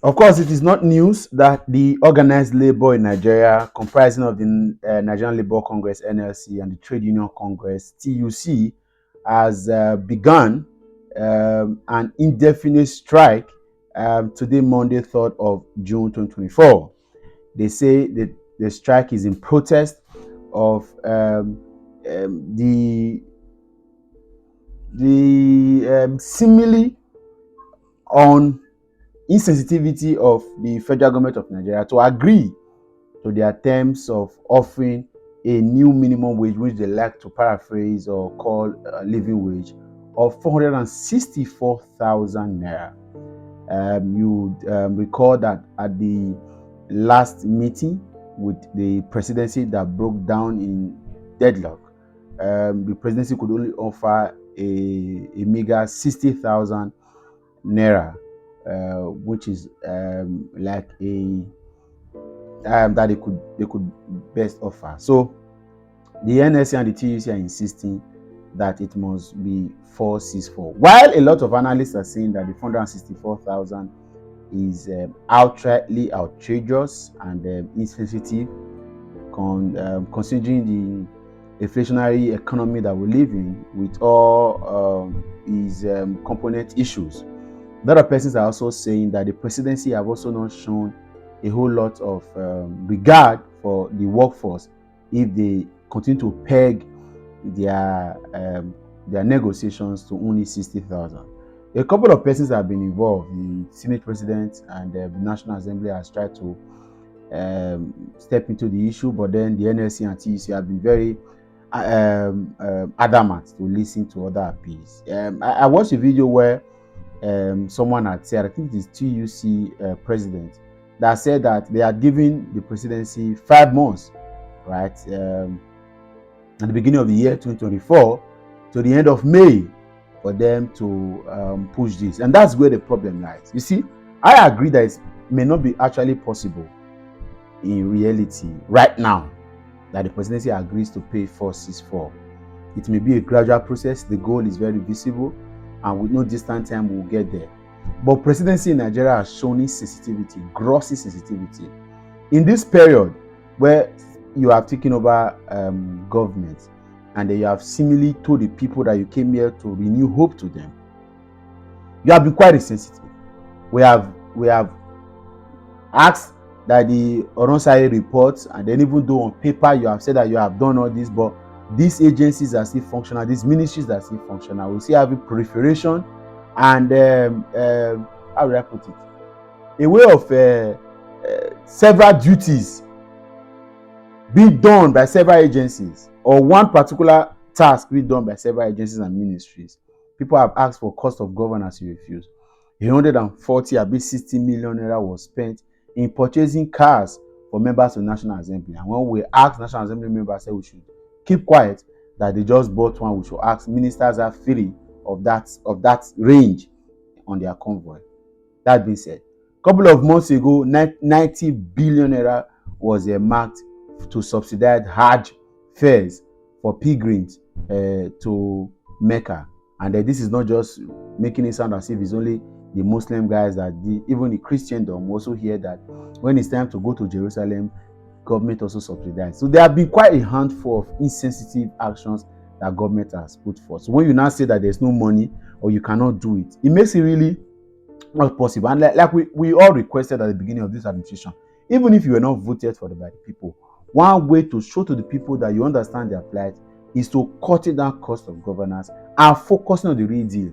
Of course, it is not news that the organized labor in Nigeria, comprising of the Nigerian Labour Congress (NLC) and the Trade Union Congress (TUC), has begun an indefinite strike today, Monday, 3rd of June 2024. They say that the strike is in protest of the seemingly on insensitivity of the federal government of Nigeria to agree to their terms of offering a new minimum wage, which they like to paraphrase or call living wage, of 464,000 naira. You recall that at the last meeting with the presidency that broke down in deadlock, the presidency could only offer a meager 60,000 naira, which is like a that they could best offer. So the NSC and the TUC are insisting that it must be 464. While a lot of analysts are saying that the 464,000 is outrightly outrageous and insensitive, considering the inflationary economy that we live in with all its component issues. A lot of persons are also saying that the presidency have also not shown a whole lot of regard for the workforce if they continue to peg their negotiations to only 60,000. A couple of persons have been involved. The Senate President and the National Assembly has tried to step into the issue, but then the NLC and TUC have been very adamant to listen to other appeals. I watched a video where someone had said, I think it is TUC president, that said that they had given the presidency 5 months, right, at the beginning of the year 2024 to the end of May for them to push this. And that's where the problem lies. You see, I agree that it may not be actually possible in reality right now that the presidency agrees to pay 464. It may be a gradual process. The goal is very visible, and with no distant time we'll get there. But presidency in Nigeria has shown insensitivity, gross insensitivity. In this period where you have taken over government and you have seemingly told the people that you came here to renew hope to them, you have been quite insensitive. We have asked that the Oronsai reports, and then even though on paper you have said that you have done all this, but these agencies are still functional, these ministries are still functional. We still have a proliferation and how do I put it? A way of several duties being done by several agencies, or one particular task being done by several agencies and ministries. People have asked for cost of governance, you refuse. 140 or 60 million naira was spent in purchasing cars for members of the National Assembly. And when we asked National Assembly members, say we should keep quiet, that they just bought one, we should ask ministers are free of that range on their convoy. That being said, a couple of months ago, 90 billion naira was marked to subsidize Hajj fares for pilgrims to Mecca. And this is not just making it sound as if it's only the Muslim guys that even the Christendom also hear that when it's time to go to Jerusalem, government also subsidizes. So there have been quite a handful of insensitive actions that government has put forth. So when you now say that there's no money or you cannot do it, it makes it really not possible. And like we all requested at the beginning of this administration, even if you were not voted for by the people, one way to show to the people that you understand their plight is to cut down cost of governance and focusing on the real deal.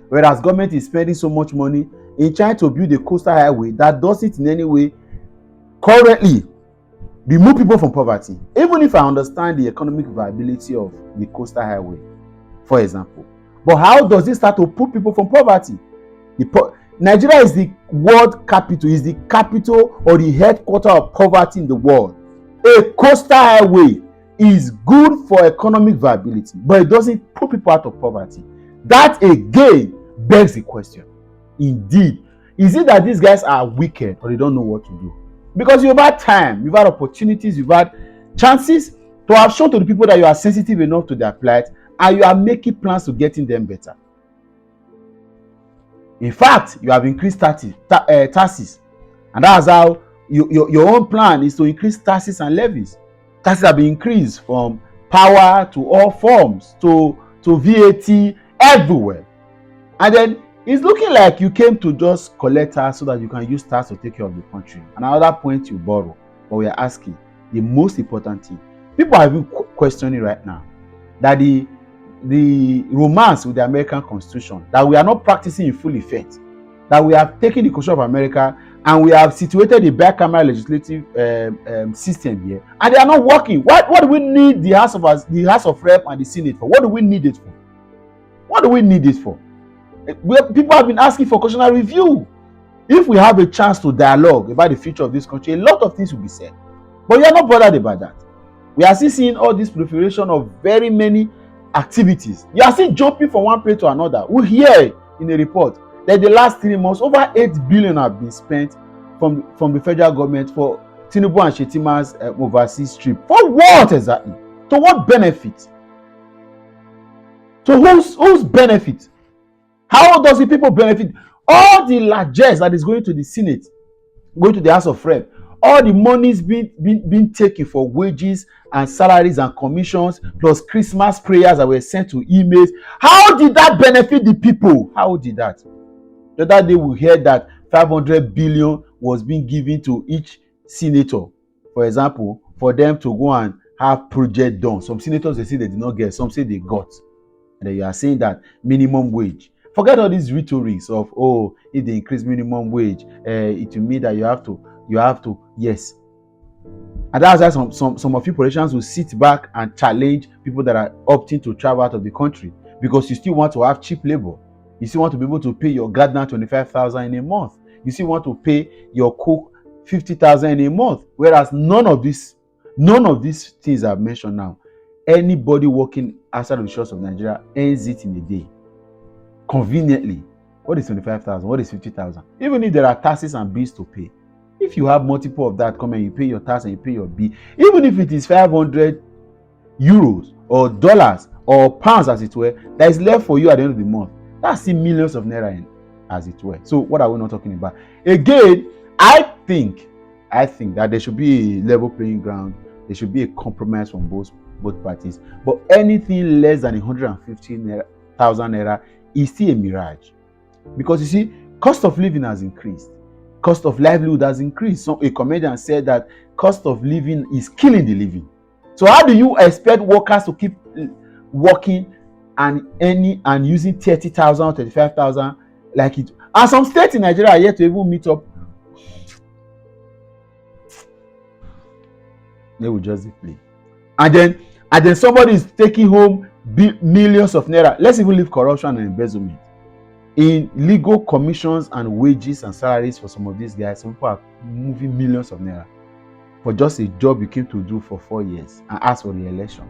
Whereas government is spending so much money in trying to build a coastal highway that doesn't in any way currently remove people from poverty. Even if I understand the economic viability of the coastal highway, for example, but how does it start to put people from poverty? Nigeria is the world capital, is the capital or the headquarters of poverty in the world. A coastal highway is good for economic viability, but it doesn't put people out of poverty. That again begs the question, indeed, is it that these guys are wicked or they don't know what to do? Because you've had time, you've had opportunities, you've had chances to have shown to the people that you are sensitive enough to their plight and you are making plans to getting them better. In fact, you have increased taxes And that's how your own plan is to increase taxes and levies. Taxes have been increased from power to all forms to VAT everywhere. And then it's looking like you came to just collect tax so that you can use tax to take care of the country. Another point you borrow, but we are asking the most important thing. People are even questioning right now that the romance with the American Constitution, that we are not practicing in full effect, that we have taken the Constitution of America and we have situated the bicameral legislative system here, and they are not working. What do we need the House of Rep and the Senate for? What do we need it for? What do we need it for? People have been asking for constitutional review. If we have a chance to dialogue about the future of this country, a lot of things will be said. But we are not bothered about that. We are still seeing all this proliferation of very many activities. You are still jumping from one place to another. We hear in a report that the last 3 months, over 8 billion have been spent from the federal government for Tinubu and Shetima's overseas trip. For what exactly? To what benefit? To whose benefit? How does the people benefit? All the largesse that is going to the Senate, going to the House of Rep, all the monies being taken for wages and salaries and commissions, plus Christmas prayers that were sent to emails. How did that benefit the people? How did that? The other day we heard that 500 billion was being given to each senator, for example, for them to go and have project done. Some senators, they say they did not get, some say they got. And then you are saying that minimum wage. Forget all these rhetorics of, oh, if they increase minimum wage, it will mean that you have to, yes. And that's why some of you politicians will sit back and challenge people that are opting to travel out of the country, because you still want to have cheap labor. You still want to be able to pay your gardener 25,000 in a month. You still want to pay your cook 50,000 in a month. Whereas none of these things I've mentioned now, anybody working outside of the shores of Nigeria earns it in a day. Conveniently. What is 25,000? What is 50,000? Even if there are taxes and bills to pay, if you have multiple of that come and you pay your tax and you pay your bill, even if it is 500 euros or dollars or pounds, as it were, that is left for you at the end of the month, that's still millions of naira in, as it were. So what are we not talking about? Again, I think that there should be a level playing ground. There should be a compromise from both parties. But anything less than 115,000 naira is still a mirage, because you see, cost of living has increased, cost of livelihood has increased. So a comedian said that cost of living is killing the living. So how do you expect workers to keep working and using 30,000 or 35,000 like it? And some states in Nigeria are yet to even meet up. They will just play, and then somebody is taking home millions of naira. Let's even leave corruption and embezzlement. In legal commissions and wages and salaries for some of these guys, some people are moving millions of naira for just a job you came to do for 4 years and ask for the election.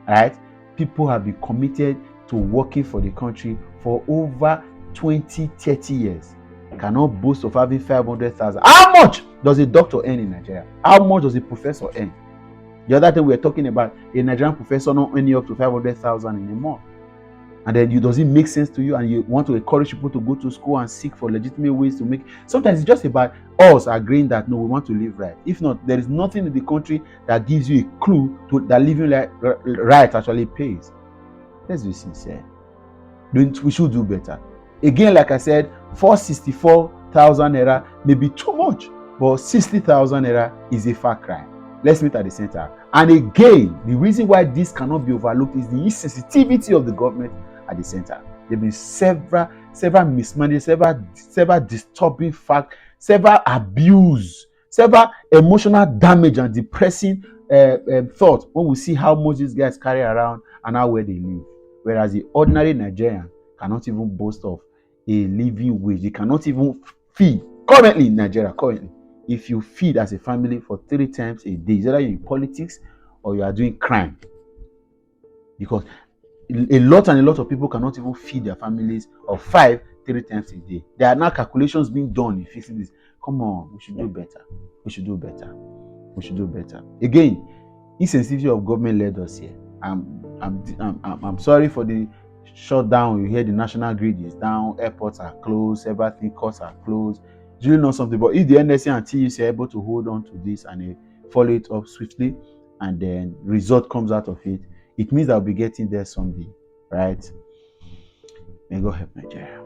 Right? People have been committed to working for the country for over 20-30 years. Cannot boast of having 500,000. How much does a doctor earn in Nigeria? How much does a professor earn? The other thing we were talking about, a Nigerian professor not earning up to 500,000 in a month. And then does it make sense to you, and you want to encourage people to go to school and seek for legitimate ways to make. Sometimes it's just about us agreeing that no, we want to live right. If not, there is nothing in the country that gives you a clue to that living right actually pays. Let's be sincere. We should do better. Again, like I said, 464,000 naira may be too much, but 60,000 naira is a far cry. Let's meet at the center. And again, the reason why this cannot be overlooked is the insensitivity of the government at the center. There have been several mismanagement, several disturbing facts, several abuse, several emotional damage and depressing thoughts when we see how much these guys carry around and how well they live. Whereas the ordinary Nigerian cannot even boast of a living wage. They cannot even feed. Currently in Nigeria, if you feed as a family for 3 times a day, either you're in politics or you are doing crime. Because a lot of people cannot even feed their families of 3 times a day. There are now calculations being done in fixing this. Come on, we should do better. Again, insensitivity of government led us here. I'm sorry for the shutdown. You hear the national grid is down, airports are closed, everything, courts are closed. it's really not something. But if the NSA and TUC are able to hold on to this and follow it up swiftly, and then result comes out of it, it means that we'll be getting there someday, right? May God help Nigeria.